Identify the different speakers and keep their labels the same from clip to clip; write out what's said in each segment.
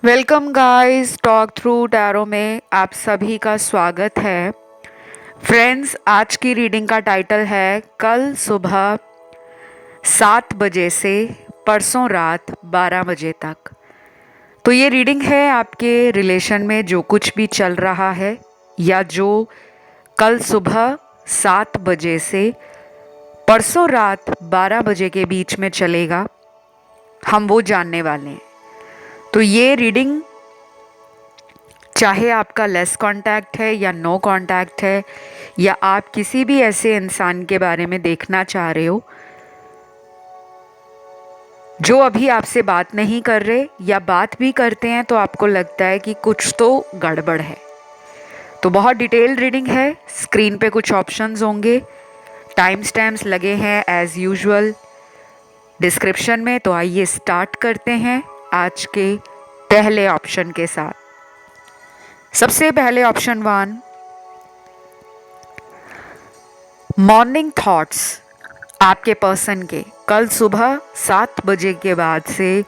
Speaker 1: Welcome guys, talk through tarot में आप सभी का स्वागत है। फ्रेंड्स, आज की रीडिंग का टाइटल है कल सुबह 7 बजे से परसों रात 12 बजे तक। तो ये रीडिंग है आपके रिलेशन में जो कुछ भी चल रहा है या जो कल सुबह 7 बजे से परसों रात 12 बजे के बीच में चलेगा, हम वो जानने वाले हैं। तो ये रीडिंग चाहे आपका लेस कांटेक्ट है या नो कांटेक्ट है, या आप किसी भी ऐसे इंसान के बारे में देखना चाह रहे हो जो अभी आपसे बात नहीं कर रहे, या बात भी करते हैं तो आपको लगता है कि कुछ तो गड़बड़ है। तो बहुत डिटेल्ड रीडिंग है। स्क्रीन पे कुछ ऑप्शंस होंगे, टाइम स्टैम्प्स लगे हैं एज यूजुअल डिस्क्रिप्शन में। तो आइए स्टार्ट करते हैं आज के पहले ऑप्शन के साथ। सबसे पहले ऑप्शन 1, मॉर्निंग थॉट्स आपके पर्सन के कल सुबह 7 बजे के बाद से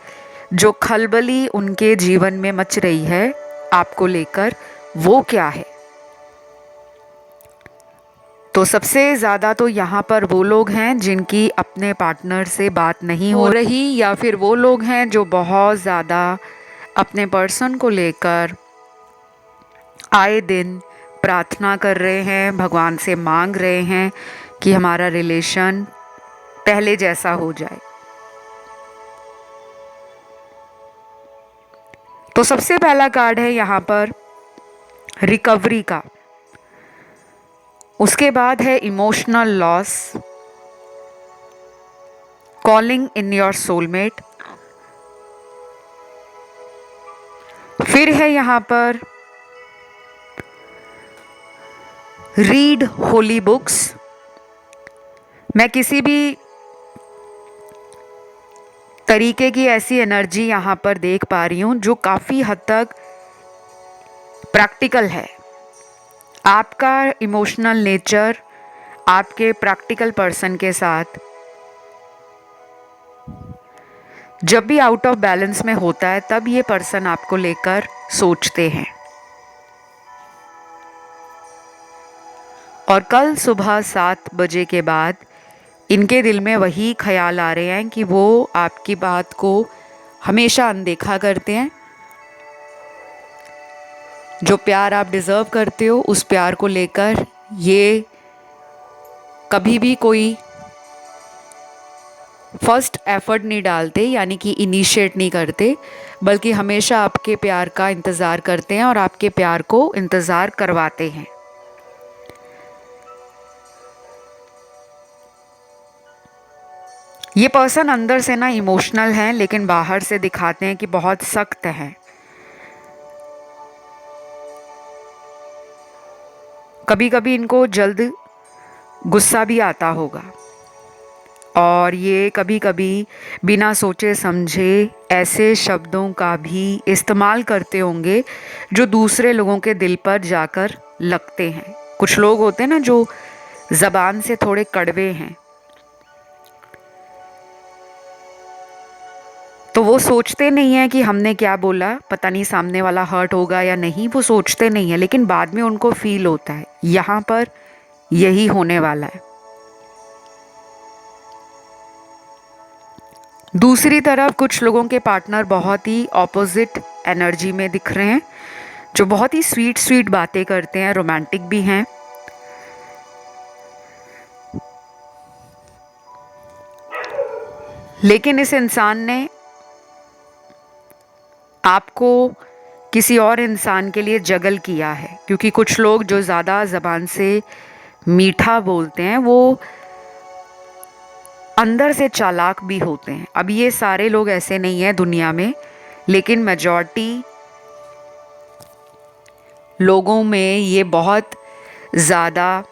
Speaker 1: जो खलबली उनके जीवन में मच रही है आपको लेकर, वो क्या है। तो सबसे ज़्यादा तो यहाँ पर वो लोग हैं जिनकी अपने पार्टनर से बात नहीं हो रही, या फिर वो लोग हैं जो बहुत ज़्यादा अपने पर्सन को लेकर आए दिन प्रार्थना कर रहे हैं, भगवान से मांग रहे हैं कि हमारा रिलेशन पहले जैसा हो जाए। तो सबसे पहला कार्ड है यहाँ पर रिकवरी का, उसके बाद है emotional loss, calling in your soulmate, फिर है यहाँ पर रीड होली बुक्स। मैं किसी भी तरीके की ऐसी एनर्जी यहाँ पर देख पा रही हूँ जो काफ़ी हद तक प्रैक्टिकल है। आपका इमोशनल नेचर आपके प्रैक्टिकल पर्सन के साथ जब भी आउट ऑफ बैलेंस में होता है, तब ये पर्सन आपको लेकर सोचते हैं। और कल सुबह 7 बजे के बाद इनके दिल में वही ख्याल आ रहे हैं कि वो आपकी बात को हमेशा अनदेखा करते हैं। जो प्यार आप डिज़र्व करते हो, उस प्यार को लेकर ये कभी भी कोई फर्स्ट एफर्ट नहीं डालते, यानी कि इनिशिएट नहीं करते, बल्कि हमेशा आपके प्यार का इंतज़ार करते हैं और आपके प्यार को इंतज़ार करवाते हैं। ये पर्सन अंदर से ना इमोशनल हैं, लेकिन बाहर से दिखाते हैं कि बहुत सख्त हैं। कभी कभी इनको जल्द गुस्सा भी आता होगा, और ये कभी कभी बिना सोचे समझे ऐसे शब्दों का भी इस्तेमाल करते होंगे जो दूसरे लोगों के दिल पर जाकर लगते हैं। कुछ लोग होते हैं ना जो ज़बान से थोड़े कड़वे हैं, तो वो सोचते नहीं है कि हमने क्या बोला, पता नहीं सामने वाला हर्ट होगा या नहीं, वो सोचते नहीं है, लेकिन बाद में उनको फील होता है। यहाँ पर यही होने वाला है। दूसरी तरफ कुछ लोगों के पार्टनर बहुत ही ऑपोजिट एनर्जी में दिख रहे हैं, जो बहुत ही स्वीट स्वीट बातें करते हैं, रोमांटिक भी हैं, लेकिन इस इंसान ने आपको किसी और इंसान के लिए जगल किया है। क्योंकि कुछ लोग जो ज़्यादा ज़बान से मीठा बोलते हैं, वो अंदर से चालाक भी होते हैं। अब ये सारे लोग ऐसे नहीं हैं दुनिया में, लेकिन मेजॉरिटी लोगों में ये बहुत ज़्यादा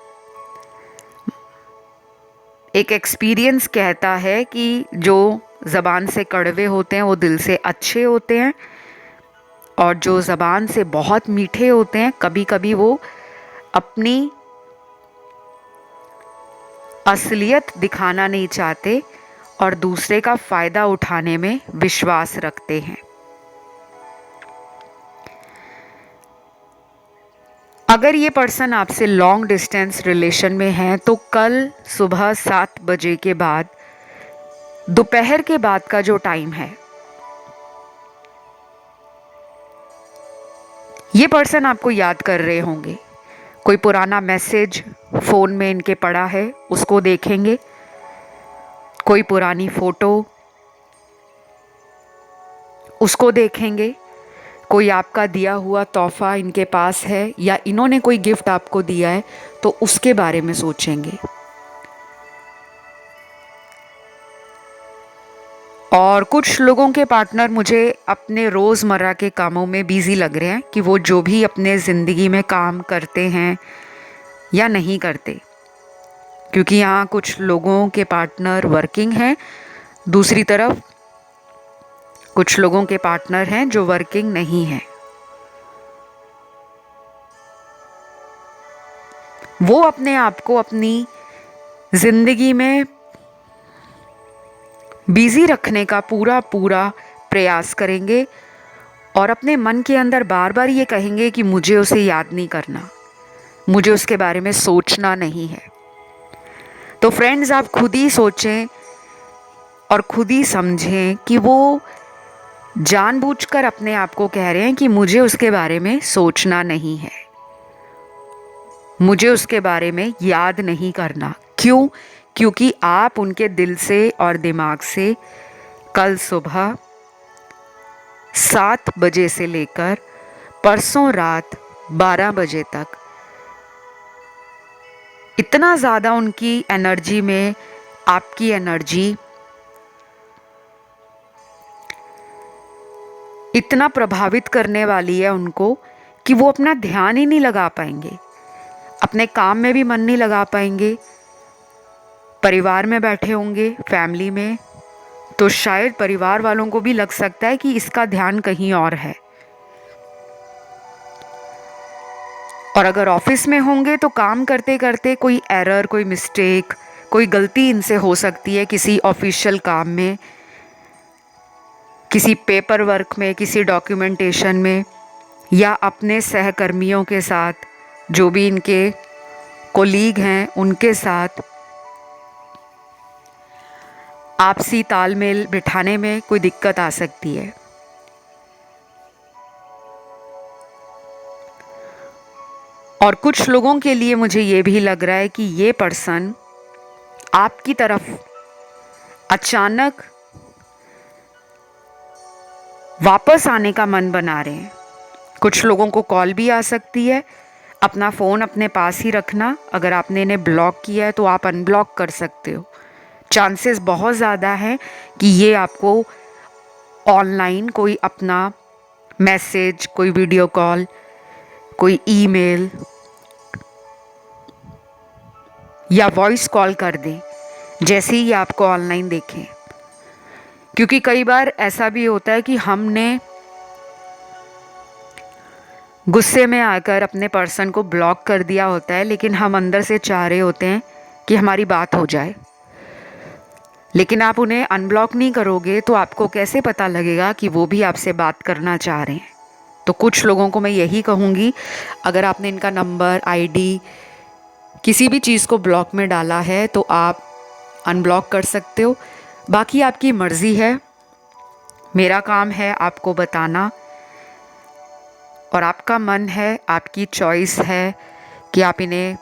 Speaker 1: एक एक्सपीरियंस कहता है कि जो ज़बान से कड़वे होते हैं वो दिल से अच्छे होते हैं, और जो ज़बान से बहुत मीठे होते हैं कभी कभी वो अपनी असलियत दिखाना नहीं चाहते और दूसरे का फ़ायदा उठाने में विश्वास रखते हैं। अगर ये पर्सन आपसे लॉन्ग डिस्टेंस रिलेशन में है तो कल सुबह 7 बजे के बाद, दोपहर के बाद का जो टाइम है, ये पर्सन आपको याद कर रहे होंगे। कोई पुराना मैसेज फ़ोन में इनके पड़ा है, उसको देखेंगे। कोई पुरानी फ़ोटो, उसको देखेंगे। कोई आपका दिया हुआ तोहफ़ा इनके पास है या इन्होंने कोई गिफ्ट आपको दिया है तो उसके बारे में सोचेंगे। और कुछ लोगों के पार्टनर मुझे अपने रोज़मर्रा के कामों में बिज़ी लग रहे हैं कि वो जो भी अपने ज़िंदगी में काम करते हैं या नहीं करते, क्योंकि यहाँ कुछ लोगों के पार्टनर वर्किंग हैं, दूसरी तरफ कुछ लोगों के पार्टनर हैं जो वर्किंग नहीं हैं। वो अपने आप को अपनी ज़िंदगी में बिज़ी रखने का पूरा प्रयास करेंगे और अपने मन के अंदर बार बार ये कहेंगे कि मुझे उसे याद नहीं करना, मुझे उसके बारे में सोचना नहीं है। तो फ्रेंड्स, आप खुद ही सोचें और खुद ही समझें कि वो जानबूझकर अपने आप को कह रहे हैं कि मुझे उसके बारे में सोचना नहीं है, मुझे उसके बारे में याद नहीं करना। क्यों? क्योंकि आप उनके दिल से और दिमाग से कल सुबह 7 बजे से लेकर परसों रात 12 बजे तक इतना ज़्यादा उनकी एनर्जी में आपकी एनर्जी इतना प्रभावित करने वाली है उनको कि वो अपना ध्यान ही नहीं लगा पाएंगे, अपने काम में भी मन नहीं लगा पाएंगे। परिवार में बैठे होंगे, फैमिली में, तो शायद परिवार वालों को भी लग सकता है कि इसका ध्यान कहीं और है। और अगर ऑफिस में होंगे तो काम करते करते कोई एरर, कोई मिस्टेक, कोई गलती इनसे हो सकती है किसी ऑफिशियल काम में, किसी पेपर वर्क में, किसी डॉक्यूमेंटेशन में, या अपने सहकर्मियों के साथ, जो भी इनके कोलीग हैं उनके साथ आपसी तालमेल बिठाने में कोई दिक्कत आ सकती है। और कुछ लोगों के लिए मुझे ये भी लग रहा है कि ये पर्सन आपकी तरफ अचानक वापस आने का मन बना रहे हैं। कुछ लोगों को कॉल भी आ सकती है। अपना फ़ोन अपने पास ही रखना। अगर आपने इन्हें ब्लॉक किया है तो आप अनब्लॉक कर सकते हो। चांसेस बहुत ज़्यादा हैं कि ये आपको ऑनलाइन कोई अपना मैसेज, कोई वीडियो कॉल, कोई ईमेल या वॉइस कॉल कर दें जैसे ही आपको ऑनलाइन देखें। क्योंकि कई बार ऐसा भी होता है कि हमने गुस्से में आकर अपने पर्सन को ब्लॉक कर दिया होता है, लेकिन हम अंदर से चाह रहे होते हैं कि हमारी बात हो जाए। लेकिन आप उन्हें अनब्लॉक नहीं करोगे तो आपको कैसे पता लगेगा कि वो भी आपसे बात करना चाह रहे हैं। तो कुछ लोगों को मैं यही कहूँगी, अगर आपने इनका नंबर, आईडी, किसी भी चीज़ को ब्लॉक में डाला है तो आप अनब्लॉक कर सकते हो। बाकी आपकी मर्ज़ी है। मेरा काम है आपको बताना, और आपका मन है, आपकी चॉइस है कि आप इन्हें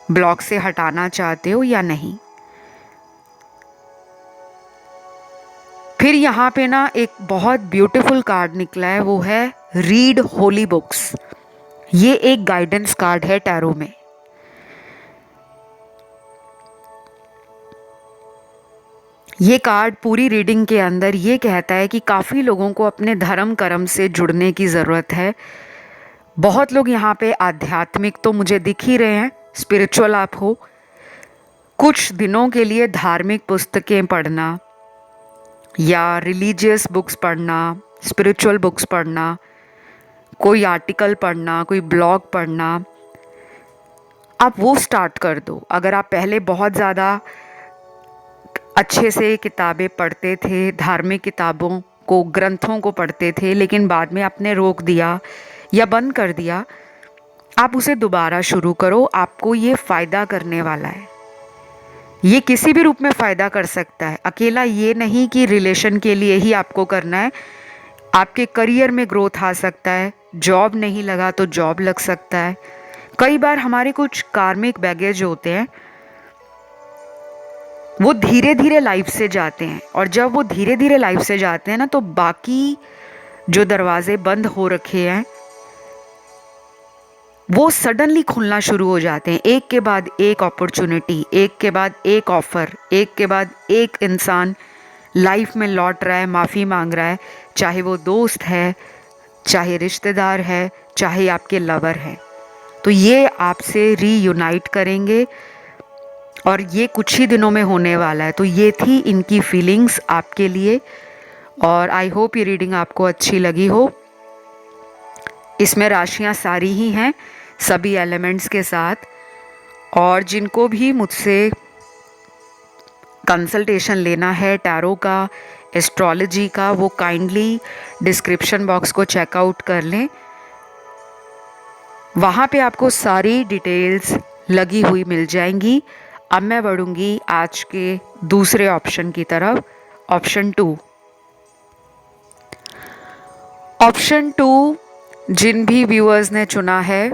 Speaker 1: ब्लॉक से हटाना चाहते हो या नहीं। फिर यहाँ पे ना एक बहुत ब्यूटीफुल कार्ड निकला है, वो है रीड होली बुक्स। ये एक गाइडेंस कार्ड है टैरो में। ये कार्ड पूरी रीडिंग के अंदर ये कहता है कि काफ़ी लोगों को अपने धर्म कर्म से जुड़ने की ज़रूरत है। बहुत लोग यहाँ पे आध्यात्मिक तो मुझे दिख ही रहे हैं, स्पिरिचुअल आप हो। कुछ दिनों के लिए धार्मिक पुस्तकें पढ़ना या रिलीजियस बुक्स पढ़ना, स्पिरिचुअल बुक्स पढ़ना, कोई आर्टिकल पढ़ना, कोई ब्लॉग पढ़ना, आप वो स्टार्ट कर दो। अगर आप पहले बहुत ज़्यादा अच्छे से किताबें पढ़ते थे, धार्मिक किताबों को, ग्रंथों को पढ़ते थे, लेकिन बाद में आपने रोक दिया या बंद कर दिया, आप उसे दोबारा शुरू करो, आपको ये फ़ायदा करने वाला है। ये किसी भी रूप में फ़ायदा कर सकता है, अकेला ये नहीं कि रिलेशन के लिए ही आपको करना है। आपके करियर में ग्रोथ आ सकता है, जॉब नहीं लगा तो जॉब लग सकता है। कई बार हमारे कुछ कार्मिक बैगेज होते हैं, वो धीरे धीरे लाइफ से जाते हैं, और जब वो धीरे धीरे लाइफ से जाते हैं ना, तो बाकी जो दरवाजे बंद हो रखे हैं वो सडनली खुलना शुरू हो जाते हैं। एक के बाद एक अपॉर्चुनिटी, एक के बाद एक ऑफर, एक के बाद एक इंसान लाइफ में लौट रहा है, माफ़ी मांग रहा है, चाहे वो दोस्त है, चाहे रिश्तेदार है, चाहे आपके लवर है। तो ये आपसे रीयूनाइट करेंगे और ये कुछ ही दिनों में होने वाला है। तो ये थी इनकी फीलिंग्स आपके लिए, और आई होप ये रीडिंग आपको अच्छी लगी हो। इसमें राशियां सारी ही हैं, सभी एलिमेंट्स के साथ। और जिनको भी मुझसे कंसल्टेशन लेना है टैरो का, एस्ट्रोलॉजी का, वो काइंडली डिस्क्रिप्शन बॉक्स को चेकआउट कर लें। वहाँ पे आपको सारी डिटेल्स लगी हुई मिल जाएंगी। अब मैं बढ़ूँगी आज के दूसरे ऑप्शन की तरफ, ऑप्शन 2। ऑप्शन 2 जिन भी व्यूअर्स ने चुना है,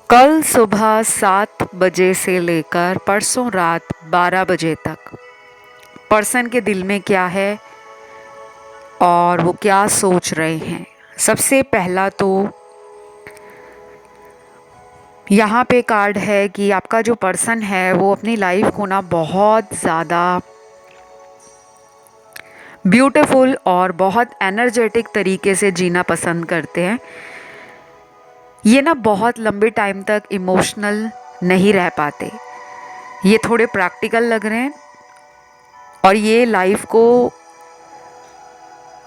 Speaker 1: कल सुबह 7 बजे से लेकर परसों रात 12 बजे तक पर्सन के दिल में क्या है और वो क्या सोच रहे हैं। सबसे पहला तो यहाँ पे कार्ड है कि आपका जो पर्सन है वो अपनी लाइफ को ना बहुत ज़्यादा ब्यूटीफुल और बहुत एनर्जेटिक तरीके से जीना पसंद करते हैं। ये ना बहुत लंबे टाइम तक इमोशनल नहीं रह पाते, ये थोड़े प्रैक्टिकल लग रहे हैं, और ये लाइफ को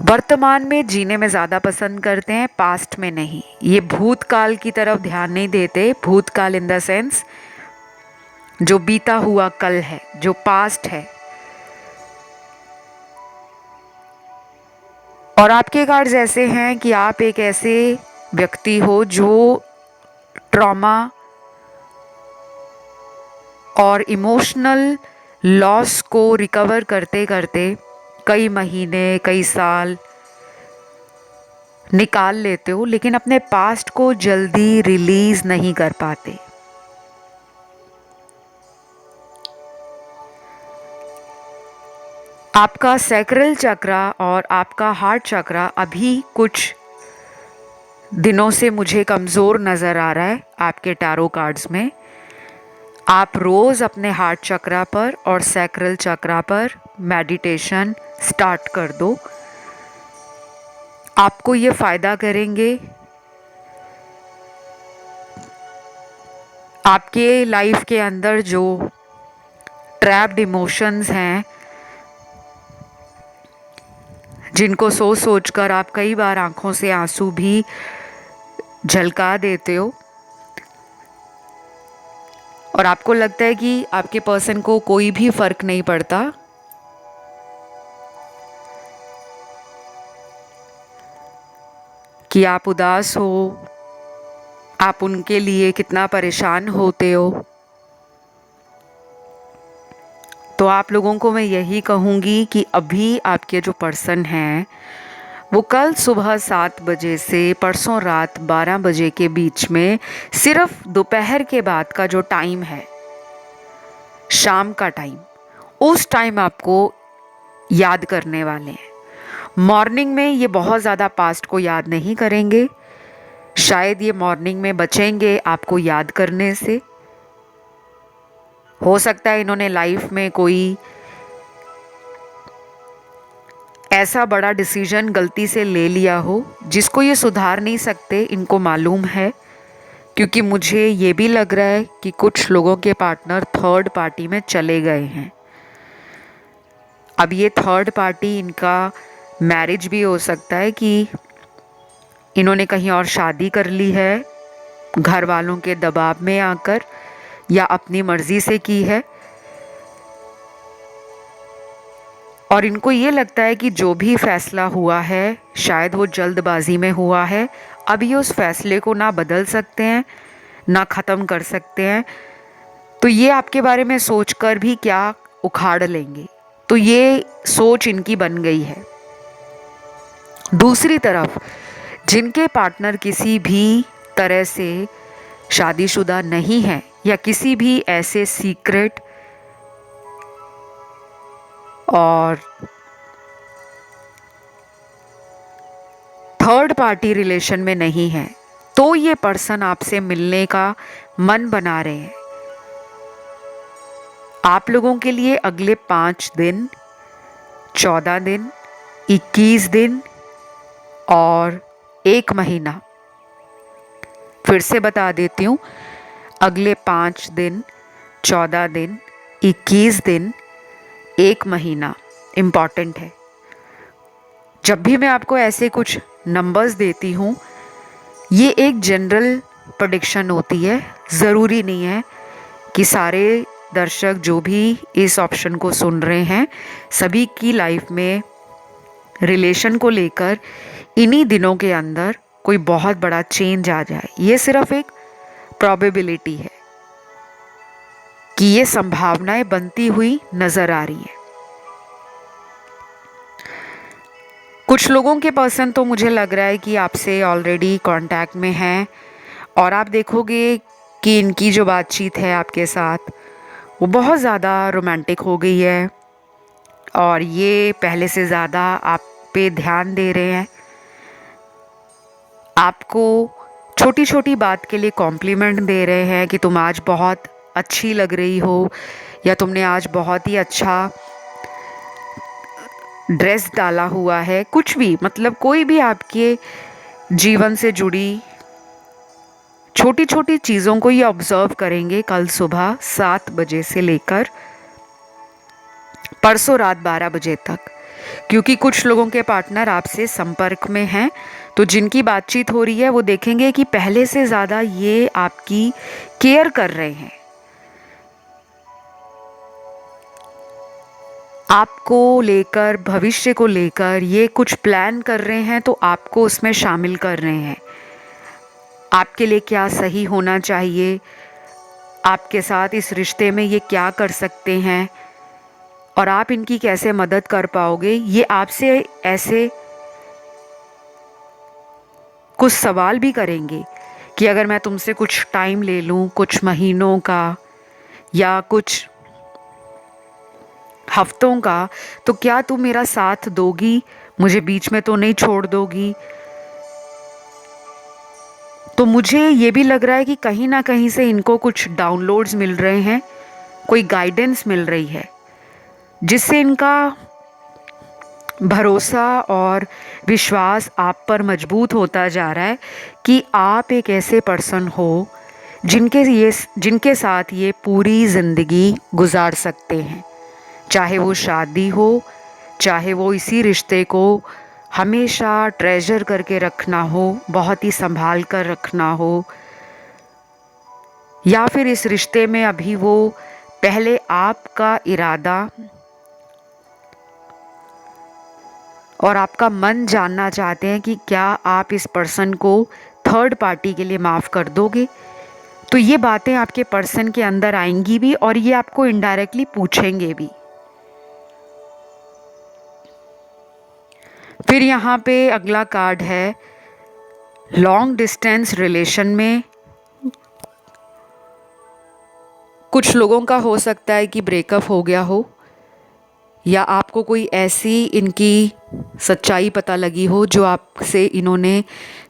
Speaker 1: वर्तमान में जीने में ज़्यादा पसंद करते हैं, पास्ट में नहीं। ये भूतकाल की तरफ ध्यान नहीं देते। भूतकाल इन द सेंस जो बीता हुआ कल है, जो पास्ट है। और आपके कार्ड्स ऐसे हैं कि आप एक ऐसे व्यक्ति हो जो ट्रॉमा और इमोशनल लॉस को रिकवर करते करते कई महीने, कई साल निकाल लेते हो, लेकिन अपने पास्ट को जल्दी रिलीज नहीं कर पाते। आपका सैक्रल चक्रा और आपका हार्ट चक्रा अभी कुछ दिनों से मुझे कमज़ोर नज़र आ रहा है आपके टैरो कार्ड्स में। आप रोज़ अपने हार्ट चक्रा पर और सैक्रल चक्रा पर मेडिटेशन स्टार्ट कर दो, आपको ये फ़ायदा करेंगे। आपके लाइफ के अंदर जो ट्रैप्ड इमोशंस हैं, जिनको सोच सोच कर आप कई बार आंखों से आंसू भी झलका देते हो, और आपको लगता है कि आपके पर्सन को कोई भी फर्क नहीं पड़ता, कि आप उदास हो, आप उनके लिए कितना परेशान होते हो। तो आप लोगों को मैं यही कहूँगी कि अभी आपके जो पर्सन हैं वो कल सुबह 7 बजे से परसों रात 12 बजे के बीच में, सिर्फ दोपहर के बाद का जो टाइम है, शाम का टाइम, उस टाइम आपको याद करने वाले हैं। मॉर्निंग में ये बहुत ज़्यादा पास्ट को याद नहीं करेंगे, शायद ये मॉर्निंग में बचेंगे आपको याद करने से। हो सकता है इन्होंने लाइफ में कोई ऐसा बड़ा डिसीजन गलती से ले लिया हो जिसको ये सुधार नहीं सकते, इनको मालूम है। क्योंकि मुझे ये भी लग रहा है कि कुछ लोगों के पार्टनर थर्ड पार्टी में चले गए हैं। अब ये थर्ड पार्टी, इनका मैरिज भी हो सकता है कि इन्होंने कहीं और शादी कर ली है, घर वालों के दबाव में आकर, या अपनी मर्जी से की है। और इनको ये लगता है कि जो भी फैसला हुआ है शायद वो जल्दबाजी में हुआ है, अभी उस फैसले को ना बदल सकते हैं ना ख़त्म कर सकते हैं। तो ये आपके बारे में सोचकर भी क्या उखाड़ लेंगे। तो ये सोच इनकी बन गई है। दूसरी तरफ जिनके पार्टनर किसी भी तरह से शादीशुदा नहीं है या किसी भी ऐसे सीक्रेट और थर्ड पार्टी रिलेशन में नहीं है, तो ये पर्सन आपसे मिलने का मन बना रहे हैं। आप लोगों के लिए अगले 5 दिन, 14 दिन, 21 दिन और 1 महीना, फिर से बता देती हूँ, अगले 5 दिन, 14 दिन, 21 दिन, 1 महीना इम्पॉर्टेंट है। जब भी मैं आपको ऐसे कुछ नंबर्स देती हूँ, ये एक जनरल प्रेडिक्शन होती है। ज़रूरी नहीं है कि सारे दर्शक जो भी इस ऑप्शन को सुन रहे हैं, सभी की लाइफ में रिलेशन को लेकर इन्हीं दिनों के अंदर कोई बहुत बड़ा चेंज आ जाए। ये सिर्फ एक प्रोबेबिलिटी है कि ये संभावनाएं बनती हुई नज़र आ रही हैं। कुछ लोगों के पर्सन तो मुझे लग रहा है कि आपसे ऑलरेडी कांटेक्ट में हैं और आप देखोगे कि इनकी जो बातचीत है आपके साथ वो बहुत ज़्यादा रोमांटिक हो गई है और ये पहले से ज़्यादा आप पे ध्यान दे रहे हैं। आपको छोटी छोटी बात के लिए कॉम्प्लीमेंट दे रहे हैं कि तुम आज बहुत अच्छी लग रही हो या तुमने आज बहुत ही अच्छा ड्रेस डाला हुआ है। कुछ भी, मतलब कोई भी आपके जीवन से जुड़ी छोटी छोटी चीज़ों को ये ऑब्जर्व करेंगे कल सुबह 7 बजे से लेकर परसों रात 12 बजे तक, क्योंकि कुछ लोगों के पार्टनर आपसे संपर्क में हैं। तो जिनकी बातचीत हो रही है वो देखेंगे कि पहले से ज़्यादा ये आपकी केयर कर रहे हैं, आपको लेकर, भविष्य को लेकर ये कुछ प्लान कर रहे हैं, तो आपको उसमें शामिल कर रहे हैं। आपके लिए क्या सही होना चाहिए, आपके साथ इस रिश्ते में ये क्या कर सकते हैं और आप इनकी कैसे मदद कर पाओगे, ये आपसे ऐसे कुछ सवाल भी करेंगे कि अगर मैं तुमसे कुछ टाइम ले लूँ, कुछ महीनों का या कुछ हफ्तों का, तो क्या तुम मेरा साथ दोगी, मुझे बीच में तो नहीं छोड़ दोगी। तो मुझे ये भी लग रहा है कि कहीं ना कहीं से इनको कुछ डाउनलोड्स मिल रहे हैं, कोई गाइडेंस मिल रही है, जिससे इनका भरोसा और विश्वास आप पर मजबूत होता जा रहा है कि आप एक ऐसे पर्सन हो जिनके साथ ये पूरी ज़िंदगी गुजार सकते हैं। चाहे वो शादी हो, चाहे वो इसी रिश्ते को हमेशा ट्रेजर करके रखना हो, बहुत ही संभाल कर रखना हो, या फिर इस रिश्ते में अभी वो पहले आपका इरादा और आपका मन जानना चाहते हैं कि क्या आप इस पर्सन को थर्ड पार्टी के लिए माफ़ कर दोगे। तो ये बातें आपके पर्सन के अंदर आएंगी भी और ये आपको इनडायरेक्टली पूछेंगे भी। फिर यहाँ पे अगला कार्ड है, लॉन्ग डिस्टेंस रिलेशन में कुछ लोगों का हो सकता है कि ब्रेकअप हो गया हो, या आपको कोई ऐसी इनकी सच्चाई पता लगी हो जो आपसे इन्होंने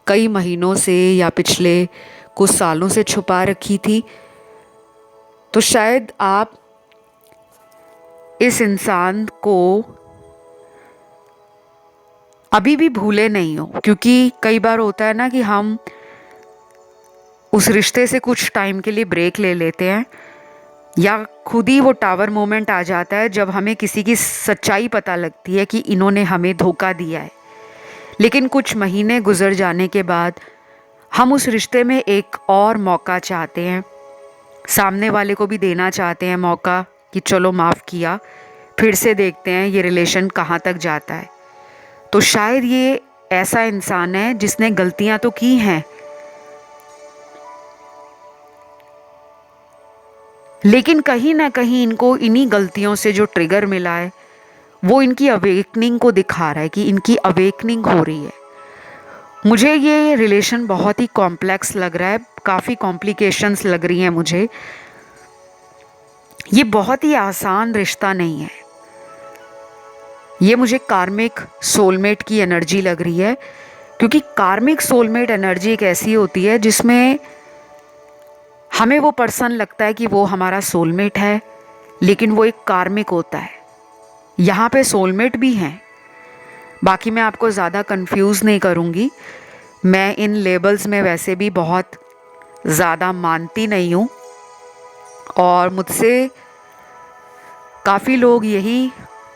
Speaker 1: कई महीनों से या पिछले कुछ सालों से छुपा रखी थी। तो शायद आप इस इंसान को अभी भी भूले नहीं हो, क्योंकि कई बार होता है ना कि हम उस रिश्ते से कुछ टाइम के लिए ब्रेक ले लेते हैं या खुद ही वो टावर मोमेंट आ जाता है जब हमें किसी की सच्चाई पता लगती है कि इन्होंने हमें धोखा दिया है। लेकिन कुछ महीने गुजर जाने के बाद हम उस रिश्ते में एक और मौका चाहते हैं, सामने वाले को भी देना चाहते हैं मौका कि चलो माफ़ किया, फिर से देखते हैं ये रिलेशन कहाँ तक जाता है। तो शायद ये ऐसा इंसान है जिसने गलतियां तो की हैं, लेकिन कहीं ना कहीं इनको इन्हीं गलतियों से जो ट्रिगर मिला है वो इनकी अवेकनिंग को दिखा रहा है कि इनकी अवेकनिंग हो रही है। मुझे ये रिलेशन बहुत ही कॉम्प्लेक्स लग रहा है, काफ़ी कॉम्प्लिकेशंस लग रही हैं मुझे। ये बहुत ही आसान रिश्ता नहीं है। ये मुझे कार्मिक सोलमेट की एनर्जी लग रही है, क्योंकि कार्मिक सोलमेट एनर्जी एक ऐसी होती है जिसमें हमें वो पर्सन लगता है कि वो हमारा सोलमेट है, लेकिन वो एक कार्मिक होता है। यहाँ पे सोलमेट भी हैं, बाकी मैं आपको ज़्यादा कंफ्यूज नहीं करूँगी। मैं इन लेबल्स में वैसे भी बहुत ज़्यादा मानती नहीं हूँ, और मुझसे काफ़ी लोग यही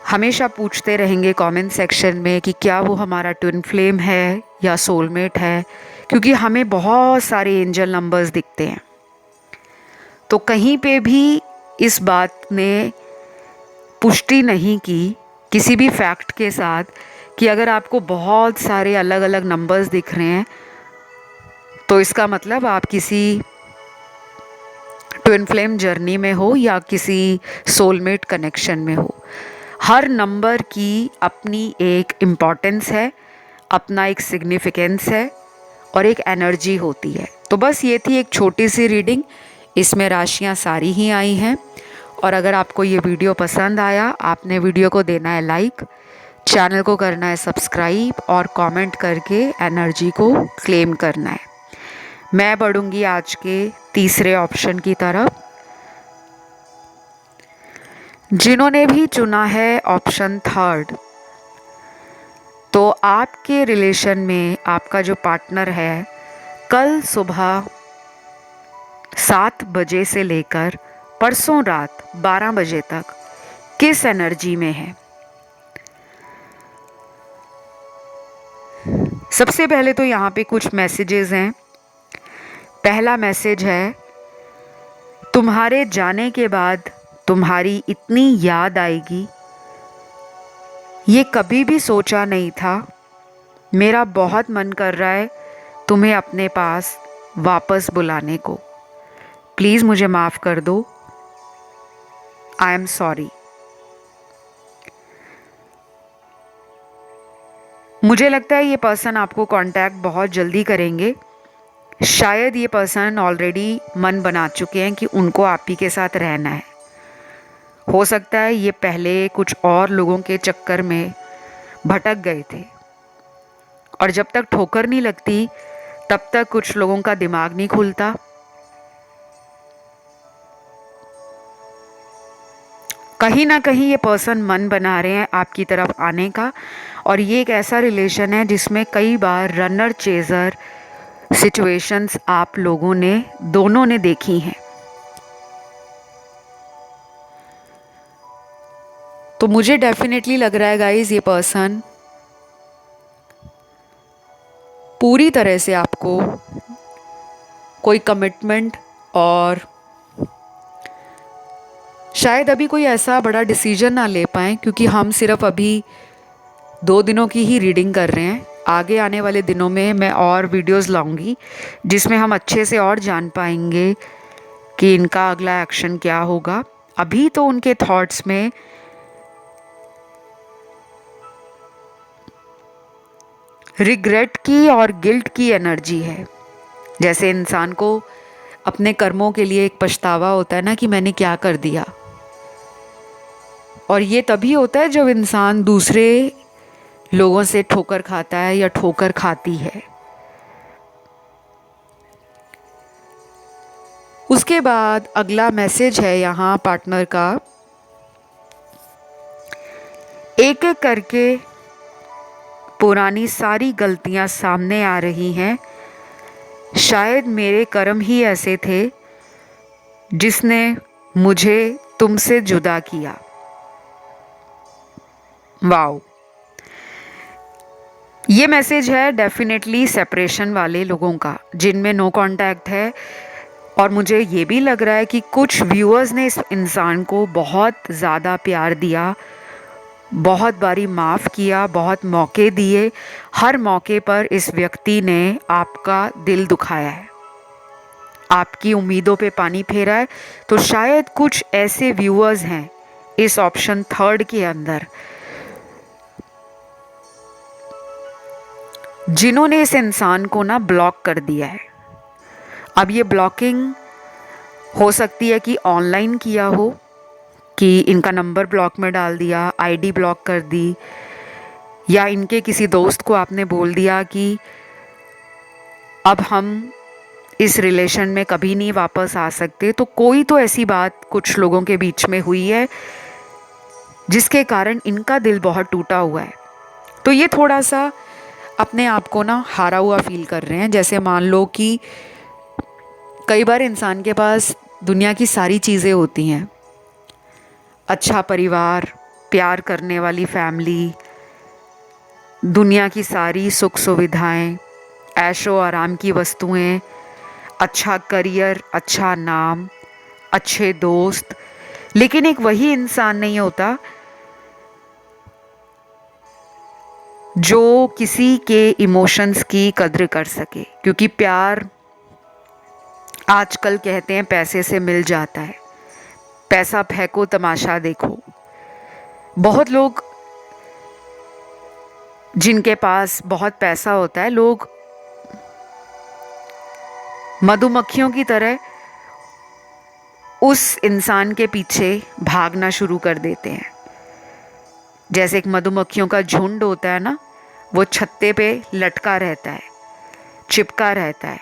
Speaker 1: हमेशा पूछते रहेंगे कमेंट सेक्शन में कि क्या वो हमारा ट्विन फ्लेम है या सोलमेट है, क्योंकि हमें बहुत सारे एंजल नंबर्स दिखते हैं। तो कहीं पे भी इस बात ने पुष्टि नहीं की किसी भी फैक्ट के साथ कि अगर आपको बहुत सारे अलग अलग नंबर्स दिख रहे हैं तो इसका मतलब आप किसी ट्विन फ्लेम जर्नी में हो या किसी सोलमेट कनेक्शन में हो। हर नंबर की अपनी एक इम्पॉर्टेंस है, अपना एक सिग्निफिकेंस है और एक एनर्जी होती है। तो बस ये थी एक छोटी सी रीडिंग, इसमें राशियाँ सारी ही आई हैं। और अगर आपको ये वीडियो पसंद आया, आपने वीडियो को देना है लाइक, चैनल को करना है सब्सक्राइब और कमेंट करके एनर्जी को क्लेम करना है। मैं बढ़ूंगी आज के तीसरे ऑप्शन की तरफ। जिन्होंने भी चुना है ऑप्शन थर्ड, तो आपके रिलेशन में आपका जो पार्टनर है कल सुबह 7 बजे से लेकर परसों रात 12 बजे तक किस एनर्जी में है। सबसे पहले तो यहाँ पे कुछ मैसेजेस हैं। पहला मैसेज है, तुम्हारे जाने के बाद तुम्हारी इतनी याद आएगी, ये कभी भी सोचा नहीं था। मेरा बहुत मन कर रहा है तुम्हें अपने पास वापस बुलाने को। प्लीज़ मुझे माफ़ कर दो, आई एम सॉरी। मुझे लगता है ये पर्सन आपको कांटेक्ट बहुत जल्दी करेंगे। शायद ये पर्सन ऑलरेडी मन बना चुके हैं कि उनको आप ही के साथ रहना है। हो सकता है ये पहले कुछ और लोगों के चक्कर में भटक गए थे, और जब तक ठोकर नहीं लगती तब तक कुछ लोगों का दिमाग नहीं खुलता। कहीं ना कहीं ये पर्सन मन बना रहे हैं आपकी तरफ आने का, और ये एक ऐसा रिलेशन है जिसमें कई बार रनर चेजर सिचुएशंस आप लोगों ने दोनों ने देखी हैं। तो मुझे डेफिनेटली लग रहा है गाइस, ये पर्सन पूरी तरह से आपको कोई कमिटमेंट और शायद अभी कोई ऐसा बड़ा डिसीजन ना ले पाए, क्योंकि हम सिर्फ अभी 2 दिनों की ही रीडिंग कर रहे हैं। आगे आने वाले दिनों में मैं और वीडियोस लाऊंगी जिसमें हम अच्छे से और जान पाएंगे कि इनका अगला एक्शन क्या होगा। अभी तो उनके थॉट्स में रिग्रेट की और गिल्ट की एनर्जी है। जैसे इंसान को अपने कर्मों के लिए एक पछतावा होता है ना कि मैंने क्या कर दिया, और ये तभी होता है जब इंसान दूसरे लोगों से ठोकर खाता है या ठोकर खाती है। उसके बाद अगला मैसेज है यहाँ पार्टनर का, एक एक करके पुरानी सारी गलतियां सामने आ रही हैं। शायद मेरे कर्म ही ऐसे थे जिसने मुझे तुमसे जुदा किया। वाओ, ये मैसेज है डेफिनेटली सेपरेशन वाले लोगों का जिनमें नो कांटेक्ट है। और मुझे ये भी लग रहा है कि कुछ व्यूअर्स ने इस इंसान को बहुत ज़्यादा प्यार दिया, बहुत बारी माफ़ किया, बहुत मौके दिए, हर मौके पर इस व्यक्ति ने आपका दिल दुखाया है, आपकी उम्मीदों पे पानी फेरा है। तो शायद कुछ ऐसे व्यूअर्स हैं इस ऑप्शन थर्ड के अंदर जिन्होंने इस इंसान को ना ब्लॉक कर दिया है। अब ये ब्लॉकिंग हो सकती है कि ऑनलाइन किया हो, कि इनका नंबर ब्लॉक में डाल दिया, आईडी ब्लॉक कर दी, या इनके किसी दोस्त को आपने बोल दिया कि अब हम इस रिलेशन में कभी नहीं वापस आ सकते। तो कोई तो ऐसी बात कुछ लोगों के बीच में हुई है जिसके कारण इनका दिल बहुत टूटा हुआ है। तो ये थोड़ा सा अपने आप को ना हारा हुआ फील कर रहे हैं। जैसे मान लो कि कई बार इंसान के पास दुनिया की सारी चीज़ें होती हैं, अच्छा परिवार, प्यार करने वाली फैमिली, दुनिया की सारी सुख सुविधाएं, ऐशो आराम की वस्तुएं, अच्छा करियर, अच्छा नाम, अच्छे दोस्त, लेकिन एक वही इंसान नहीं होता जो किसी के इमोशंस की कद्र कर सके। क्योंकि प्यार आजकल कहते हैं पैसे से मिल जाता है, पैसा फेंको तमाशा देखो। बहुत लोग जिनके पास बहुत पैसा होता है, लोग मधुमक्खियों की तरह उस इंसान के पीछे भागना शुरू कर देते हैं। जैसे एक मधुमक्खियों का झुंड होता है ना, वो छत्ते पे लटका रहता है, चिपका रहता है।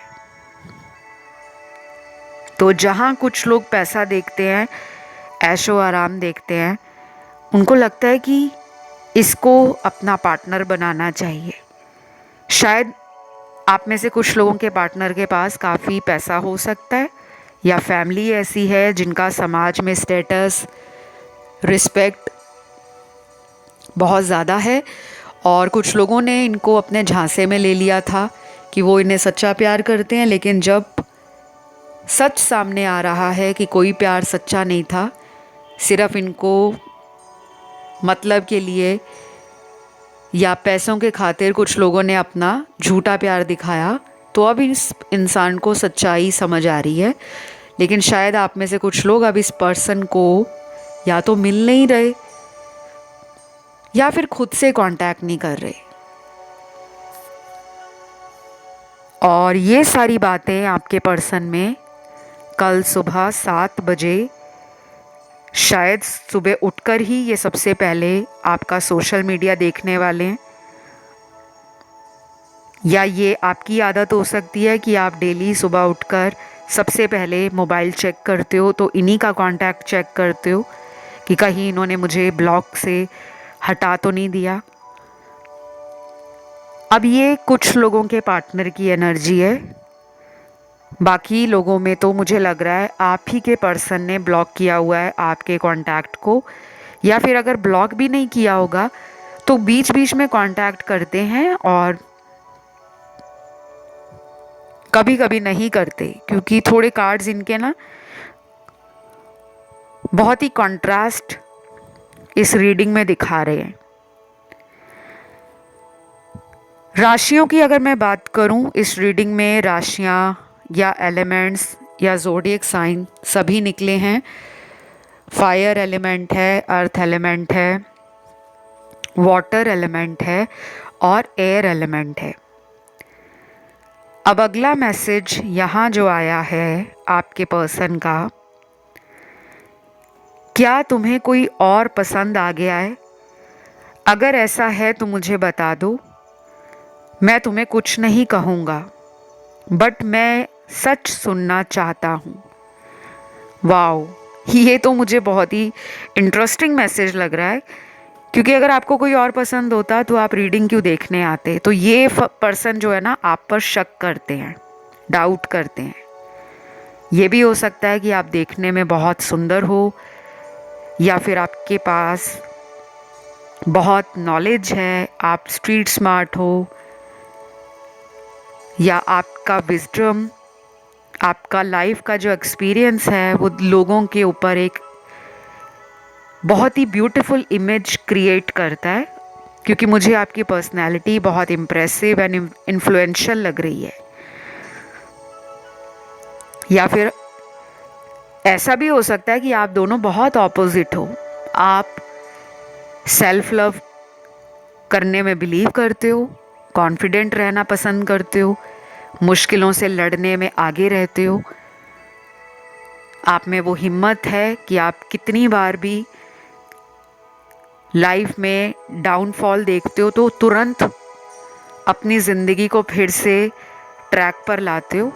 Speaker 1: तो जहाँ कुछ लोग पैसा देखते हैं, ऐशो आराम देखते हैं, उनको लगता है कि इसको अपना पार्टनर बनाना चाहिए। शायद आप में से कुछ लोगों के पार्टनर के पास काफ़ी पैसा हो सकता है, या फैमिली ऐसी है जिनका समाज में स्टेटस, रिस्पेक्ट बहुत ज़्यादा है, और कुछ लोगों ने इनको अपने झांसे में ले लिया था कि वो इन्हें सच्चा प्यार करते हैं। लेकिन जब सच सामने आ रहा है कि कोई प्यार सच्चा नहीं था, सिर्फ इनको मतलब के लिए या पैसों के खातिर कुछ लोगों ने अपना झूठा प्यार दिखाया, तो अब इस इंसान को सच्चाई समझ आ रही है। लेकिन शायद आप में से कुछ लोग अब इस पर्सन को या तो मिल नहीं रहे या फिर खुद से कांटेक्ट नहीं कर रहे। और ये सारी बातें आपके पर्सन में कल सुबह 7 बजे, शायद सुबह उठकर ही ये सबसे पहले आपका सोशल मीडिया देखने वाले हैं, या ये आपकी आदत हो सकती है कि आप डेली सुबह उठकर सबसे पहले मोबाइल चेक करते हो, तो इन्हीं का कांटेक्ट चेक करते हो कि कहीं इन्होंने मुझे ब्लॉक से हटा तो नहीं दिया। अब ये कुछ लोगों के पार्टनर की एनर्जी है, बाकी लोगों में तो मुझे लग रहा है आप ही के पर्सन ने ब्लॉक किया हुआ है आपके कांटेक्ट को, या फिर अगर ब्लॉक भी नहीं किया होगा तो बीच बीच में कांटेक्ट करते हैं और कभी कभी नहीं करते, क्योंकि थोड़े कार्ड्स इनके ना बहुत ही कंट्रास्ट इस रीडिंग में दिखा रहे हैं। राशियों की अगर मैं बात करूं, इस रीडिंग में राशियां या एलिमेंट्स या ज़ोडिएक साइन सभी निकले हैं। फायर एलिमेंट है, अर्थ एलिमेंट है, वाटर एलिमेंट है और एयर एलिमेंट है। अब अगला मैसेज यहाँ जो आया है आपके पर्सन का, क्या तुम्हें कोई और पसंद आ गया है? अगर ऐसा है तो मुझे बता दो, मैं तुम्हें कुछ नहीं कहूँगा, बट मैं सच सुनना चाहता हूँ। वाओ, ये तो मुझे बहुत ही इंटरेस्टिंग मैसेज लग रहा है, क्योंकि अगर आपको कोई और पसंद होता तो आप रीडिंग क्यों देखने आते। तो ये पर्सन जो है ना आप पर शक करते हैं, डाउट करते हैं। ये भी हो सकता है कि आप देखने में बहुत सुंदर हो, या फिर आपके पास बहुत नॉलेज है, आप स्ट्रीट स्मार्ट हो, या आपका विजडम, आपका लाइफ का जो एक्सपीरियंस है वो लोगों के ऊपर एक बहुत ही ब्यूटीफुल इमेज क्रिएट करता है, क्योंकि मुझे आपकी पर्सनैलिटी बहुत इम्प्रेसिव एंड इन्फ्लुएंशियल लग रही है। या फिर ऐसा भी हो सकता है कि आप दोनों बहुत ऑपोजिट हो। आप सेल्फ लव करने में बिलीव करते हो, कॉन्फिडेंट रहना पसंद करते हो, मुश्किलों से लड़ने में आगे रहते हो। आप में वो हिम्मत है कि आप कितनी बार भी लाइफ में डाउनफॉल देखते हो तो तुरंत अपनी ज़िंदगी को फिर से ट्रैक पर लाते हो।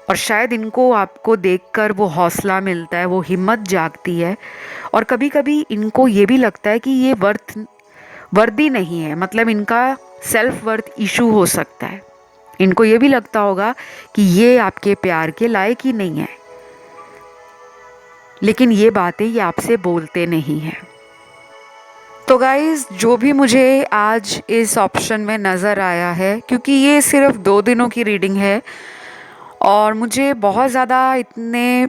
Speaker 1: और शायद इनको आपको देखकर वो हौसला मिलता है, वो हिम्मत जागती है। और कभी कभी इनको ये भी लगता है कि ये वर्दी नहीं है, मतलब इनका सेल्फ वर्थ इशू हो सकता है। इनको ये भी लगता होगा कि ये आपके प्यार के लायक ही नहीं है, लेकिन ये बातें ये आपसे बोलते नहीं हैं। तो गाइज़, जो भी मुझे आज इस ऑप्शन में नज़र आया है, क्योंकि ये सिर्फ 2 दिनों की रीडिंग है और मुझे बहुत ज़्यादा इतने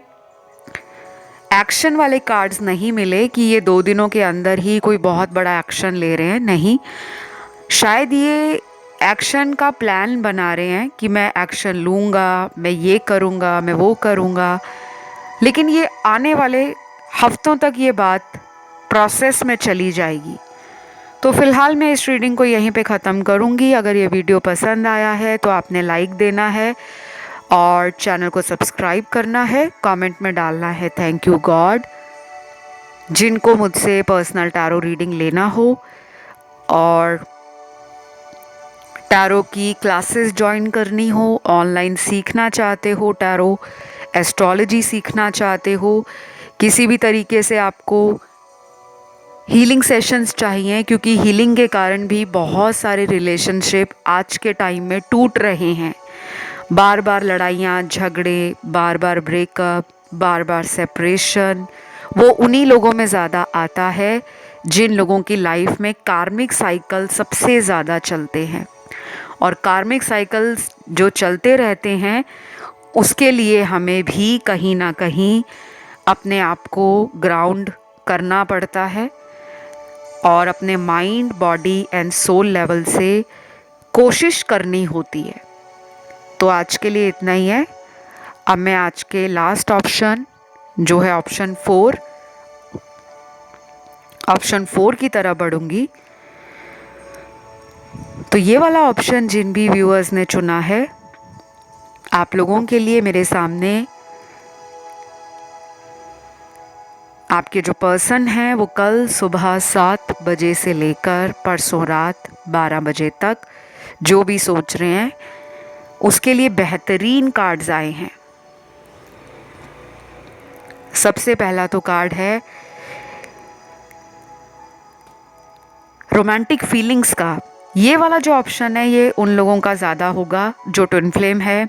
Speaker 1: एक्शन वाले कार्ड्स नहीं मिले कि ये 2 दिनों के अंदर ही कोई बहुत बड़ा एक्शन ले रहे हैं। नहीं, शायद ये एक्शन का प्लान बना रहे हैं कि मैं एक्शन लूँगा, मैं ये करूँगा, मैं वो करूँगा। लेकिन ये आने वाले हफ्तों तक ये बात प्रोसेस में चली जाएगी। तो फ़िलहाल मैं इस रीडिंग को यहीं पे ख़त्म करूँगी। अगर ये वीडियो पसंद आया है तो आपने लाइक देना है और चैनल को सब्सक्राइब करना है, कमेंट में डालना है थैंक यू गॉड। जिनको मुझसे पर्सनल टैरो रीडिंग लेना हो और टैरो की क्लासेस ज्वाइन करनी हो, ऑनलाइन सीखना चाहते हो, टैरो एस्ट्रोलॉजी सीखना चाहते हो, किसी भी तरीके से आपको हीलिंग सेशंस चाहिए, क्योंकि हीलिंग के कारण भी बहुत सारे रिलेशनशिप आज के टाइम में टूट रहे हैं। बार बार लड़ाइयाँ झगड़े, बार बार ब्रेकअप, बार बार सेपरेशन, वो उन्हीं लोगों में ज़्यादा आता है जिन लोगों की लाइफ में कार्मिक साइकिल सबसे ज़्यादा चलते हैं। और कार्मिक साइकिल्स जो चलते रहते हैं, उसके लिए हमें भी कहीं ना कहीं अपने आप को ग्राउंड करना पड़ता है और अपने mind, body and soul level से कोशिश करनी होती है। तो आज के लिए इतना ही है। अब मैं आज के लास्ट ऑप्शन, जो है ऑप्शन 4 की तरह बढ़ूंगी। तो ये वाला ऑप्शन जिन भी व्यूअर्स ने चुना है, आप लोगों के लिए मेरे सामने आपके जो पर्सन हैं वो कल सुबह 7 बजे से लेकर परसों रात 12 बजे तक जो भी सोच रहे हैं, उसके लिए बेहतरीन कार्ड्स आए हैं। सबसे पहला तो कार्ड है रोमांटिक फीलिंग्स का। ये वाला जो ऑप्शन है ये उन लोगों का ज़्यादा होगा जो ट्विन फ्लेम है,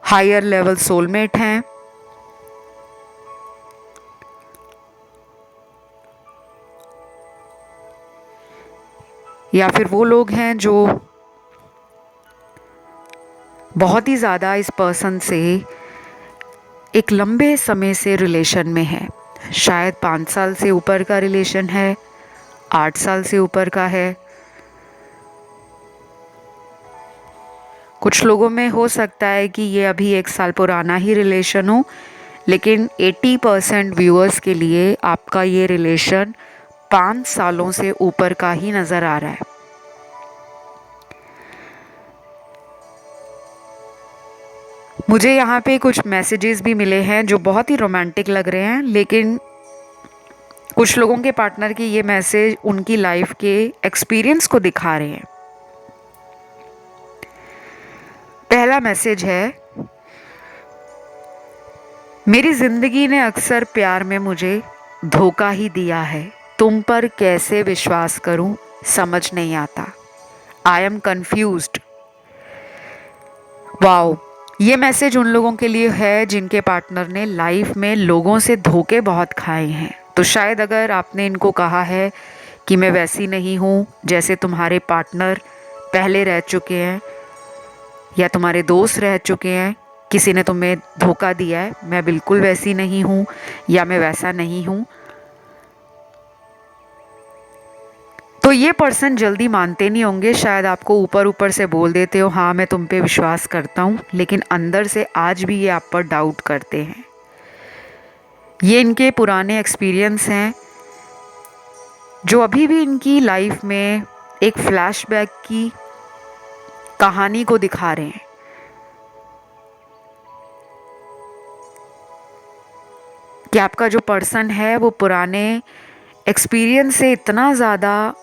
Speaker 1: हायर लेवल सोलमेट हैं, या फिर वो लोग हैं जो बहुत ही ज़्यादा इस पर्सन से एक लंबे समय से रिलेशन में है। शायद 5 साल से ऊपर का रिलेशन है, 8 साल से ऊपर का है। कुछ लोगों में हो सकता है कि ये अभी 1 साल पुराना ही रिलेशन हो, लेकिन 80% व्यूअर्स के लिए आपका ये रिलेशन 5 सालों से ऊपर का ही नज़र आ रहा है। मुझे यहाँ पे कुछ मैसेजेस भी मिले हैं जो बहुत ही रोमांटिक लग रहे हैं, लेकिन कुछ लोगों के पार्टनर की ये मैसेज उनकी लाइफ के एक्सपीरियंस को दिखा रहे हैं। पहला मैसेज है, मेरी ज़िंदगी ने अक्सर प्यार में मुझे धोखा ही दिया है, तुम पर कैसे विश्वास करूं समझ नहीं आता, आई एम कन्फ्यूज्ड। वाओ, ये मैसेज उन लोगों के लिए है जिनके पार्टनर ने लाइफ में लोगों से धोखे बहुत खाए हैं। तो शायद अगर आपने इनको कहा है कि मैं वैसी नहीं हूँ जैसे तुम्हारे पार्टनर पहले रह चुके हैं, या तुम्हारे दोस्त रह चुके हैं, किसी ने तुम्हें धोखा दिया है, मैं बिल्कुल वैसी नहीं हूँ या मैं वैसा नहीं हूँ, तो ये पर्सन जल्दी मानते नहीं होंगे। शायद आपको ऊपर ऊपर से बोल देते हो हाँ मैं तुम पे विश्वास करता हूँ, लेकिन अंदर से आज भी ये आप पर डाउट करते हैं। ये इनके पुराने एक्सपीरियंस हैं जो अभी भी इनकी लाइफ में एक फ्लैशबैक की कहानी को दिखा रहे हैं कि आपका जो पर्सन है वो पुराने एक्सपीरियंस से इतना ज़्यादा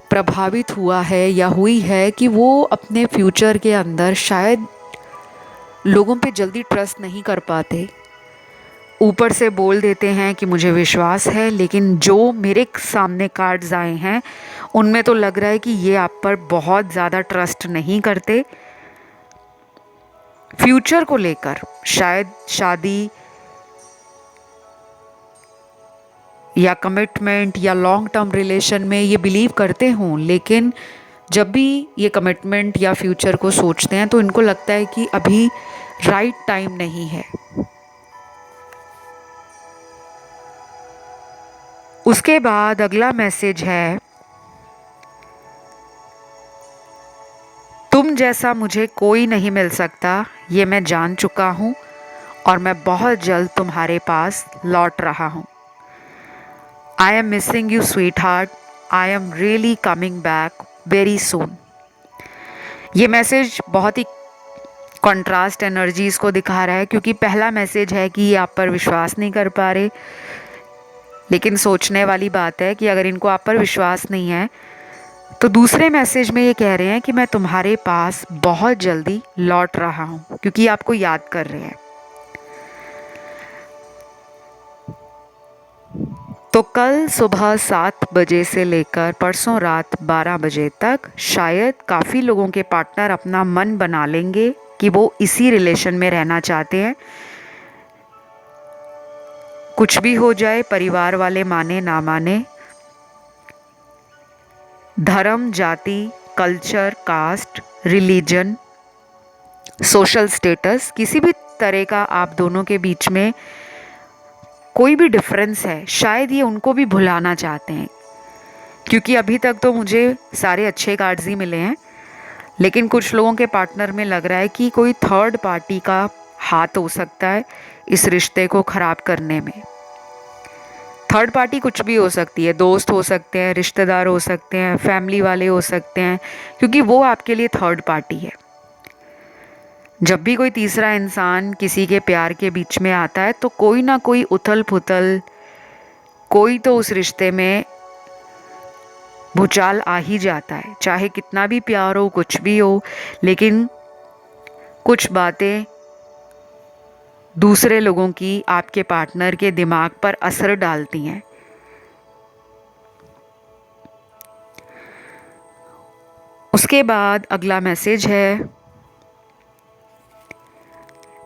Speaker 1: प्रभावित हुआ है या हुई है कि वो अपने फ्यूचर के अंदर शायद लोगों पे जल्दी ट्रस्ट नहीं कर पाते। ऊपर से बोल देते हैं कि मुझे विश्वास है, लेकिन जो मेरे सामने कार्ड्स आए हैं उनमें तो लग रहा है कि ये आप पर बहुत ज़्यादा ट्रस्ट नहीं करते। फ्यूचर को लेकर शायद शादी या कमिटमेंट या लॉन्ग टर्म रिलेशन में ये बिलीव करते हों, लेकिन जब भी ये कमिटमेंट या फ्यूचर को सोचते हैं तो इनको लगता है कि अभी राइट टाइम नहीं है। उसके बाद अगला मैसेज है, तुम जैसा मुझे कोई नहीं मिल सकता, ये मैं जान चुका हूँ और मैं बहुत जल्द तुम्हारे पास लौट रहा हूँ। I am missing you sweet heart, I am really coming back very soon. ये मैसेज बहुत ही कॉन्ट्रास्ट एनर्जीज़ को दिखा रहा है, क्योंकि पहला मैसेज है कि ये आप पर विश्वास नहीं कर पा रहे, लेकिन सोचने वाली बात है कि अगर इनको आप पर विश्वास नहीं है तो दूसरे मैसेज में ये कह रहे हैं कि मैं तुम्हारे पास बहुत जल्दी लौट रहा हूँ, क्योंकि आपको याद कर रहे हैं। तो कल सुबह 7 बजे से लेकर परसों रात 12 बजे तक शायद काफ़ी लोगों के पार्टनर अपना मन बना लेंगे कि वो इसी रिलेशन में रहना चाहते हैं। कुछ भी हो जाए, परिवार वाले माने ना माने, धर्म, जाति, culture, caste, religion, social status, किसी भी तरह का आप दोनों के बीच में कोई भी डिफरेंस है, शायद ये उनको भी भुलाना चाहते हैं। क्योंकि अभी तक तो मुझे सारे अच्छे कार्ड्स ही मिले हैं, लेकिन कुछ लोगों के पार्टनर में लग रहा है कि कोई थर्ड पार्टी का हाथ हो सकता है इस रिश्ते को ख़राब करने में। थर्ड पार्टी कुछ भी हो सकती है, दोस्त हो सकते हैं, रिश्तेदार हो सकते हैं, फैमिली वाले हो सकते हैं, क्योंकि वो आपके लिए थर्ड पार्टी है। जब भी कोई तीसरा इंसान किसी के प्यार के बीच में आता है तो कोई ना कोई उथल पुथल, कोई तो उस रिश्ते में भूचाल आ ही जाता है। चाहे कितना भी प्यार हो, कुछ भी हो, लेकिन कुछ बातें दूसरे लोगों की आपके पार्टनर के दिमाग पर असर डालती हैं। उसके बाद अगला मैसेज है,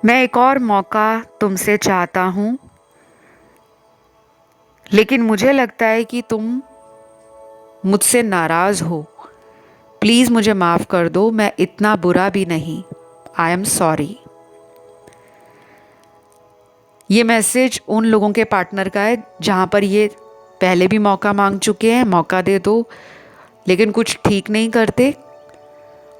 Speaker 1: मैं एक और मौका तुमसे चाहता हूँ, लेकिन मुझे लगता है कि तुम मुझसे नाराज़ हो। प्लीज़ मुझे माफ़ कर दो, मैं इतना बुरा भी नहीं। I am sorry. ये मैसेज उन लोगों के पार्टनर का है जहाँ पर ये पहले भी मौका मांग चुके हैं, मौका दे दो, लेकिन कुछ ठीक नहीं करते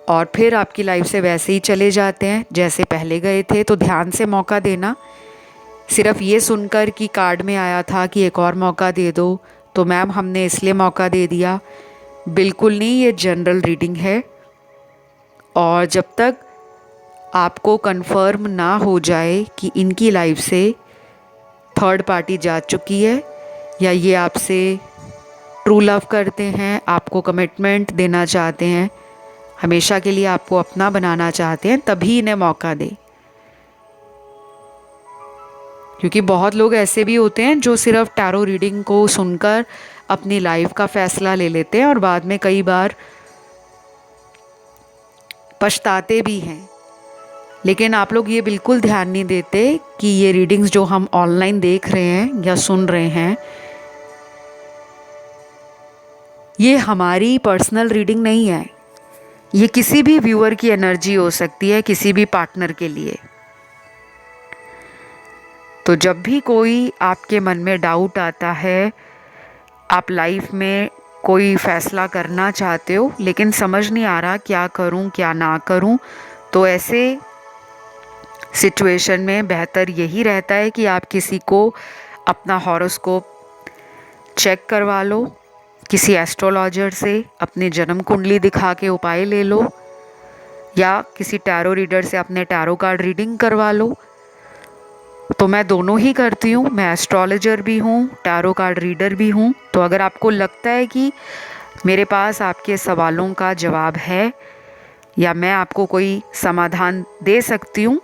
Speaker 1: और फिर आपकी लाइफ से वैसे ही चले जाते हैं जैसे पहले गए थे। तो ध्यान से मौका देना। सिर्फ ये सुनकर कि कार्ड में आया था कि एक और मौका दे दो तो मैम हमने इसलिए मौका दे दिया, बिल्कुल नहीं। ये जनरल रीडिंग है और जब तक आपको कंफर्म ना हो जाए कि इनकी लाइफ से थर्ड पार्टी जा चुकी है या ये आपसे ट्रू लव करते हैं, आपको कमिटमेंट देना चाहते हैं, हमेशा के लिए आपको अपना बनाना चाहते हैं, तभी इन्हें मौका दें। क्योंकि बहुत लोग ऐसे भी होते हैं जो सिर्फ टैरो रीडिंग को सुनकर अपनी लाइफ का फैसला ले लेते हैं और बाद में कई बार पछताते भी हैं। लेकिन आप लोग ये बिल्कुल ध्यान नहीं देते कि ये रीडिंग्स जो हम ऑनलाइन देख रहे हैं या सुन रहे हैं, ये हमारी पर्सनल रीडिंग नहीं है। ये किसी भी व्यूअर की एनर्जी हो सकती है, किसी भी पार्टनर के लिए। तो जब भी कोई आपके मन में डाउट आता है, आप लाइफ में कोई फैसला करना चाहते हो लेकिन समझ नहीं आ रहा क्या करूं क्या ना करूं, तो ऐसे सिचुएशन में बेहतर यही रहता है कि आप किसी को अपना हॉरोस्कोप चेक करवा लो, किसी एस्ट्रोलॉजर से अपनी जन्म कुंडली दिखा के उपाय ले लो, या किसी टैरो रीडर से अपने टैरो कार्ड रीडिंग करवा लो। तो मैं दोनों ही करती हूँ, मैं एस्ट्रोलॉजर भी हूँ, टैरो कार्ड रीडर भी हूँ। तो अगर आपको लगता है कि मेरे पास आपके सवालों का जवाब है या मैं आपको कोई समाधान दे सकती हूँ,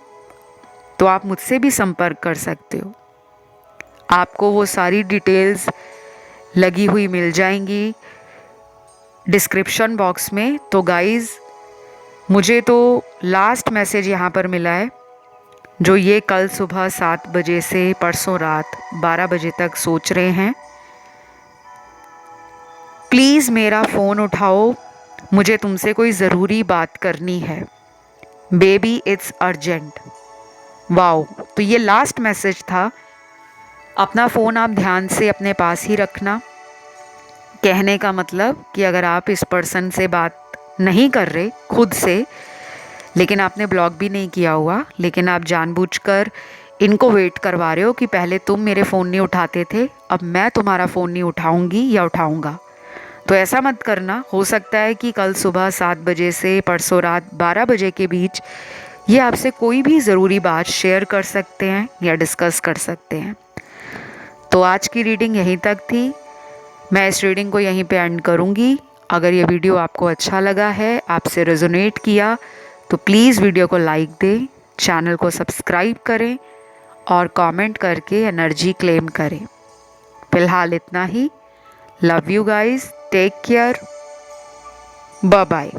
Speaker 1: तो आप मुझसे भी संपर्क कर सकते हो। आपको वो सारी डिटेल्स लगी हुई मिल जाएंगी डिस्क्रिप्शन बॉक्स में। तो गाइज़, मुझे तो लास्ट मैसेज यहाँ पर मिला है, जो ये कल सुबह 7 बजे से परसों रात 12 बजे तक सोच रहे हैं, प्लीज़ मेरा फ़ोन उठाओ, मुझे तुमसे कोई ज़रूरी बात करनी है, बेबी इट्स अर्जेंट। वाओ, तो ये लास्ट मैसेज था। अपना फ़ोन आप ध्यान से अपने पास ही रखना। कहने का मतलब कि अगर आप इस पर्सन से बात नहीं कर रहे खुद से, लेकिन आपने ब्लॉक भी नहीं किया हुआ, लेकिन आप जानबूझकर इनको वेट करवा रहे हो कि पहले तुम मेरे फ़ोन नहीं उठाते थे, अब मैं तुम्हारा फ़ोन नहीं उठाऊंगी या उठाऊंगा, तो ऐसा मत करना। हो सकता है कि कल सुबह 7 बजे से परसों रात 12 बजे के बीच ये आपसे कोई भी ज़रूरी बात शेयर कर सकते हैं या डिस्कस कर सकते हैं। तो आज की रीडिंग यहीं तक थी। मैं इस रीडिंग को यहीं पे एंड करूँगी। अगर ये वीडियो आपको अच्छा लगा है, आपसे रेजोनेट किया, तो प्लीज़ वीडियो को लाइक दें, चैनल को सब्सक्राइब करें और कमेंट करके एनर्जी क्लेम करें। फ़िलहाल इतना ही। Love you guys, take care, bye bye.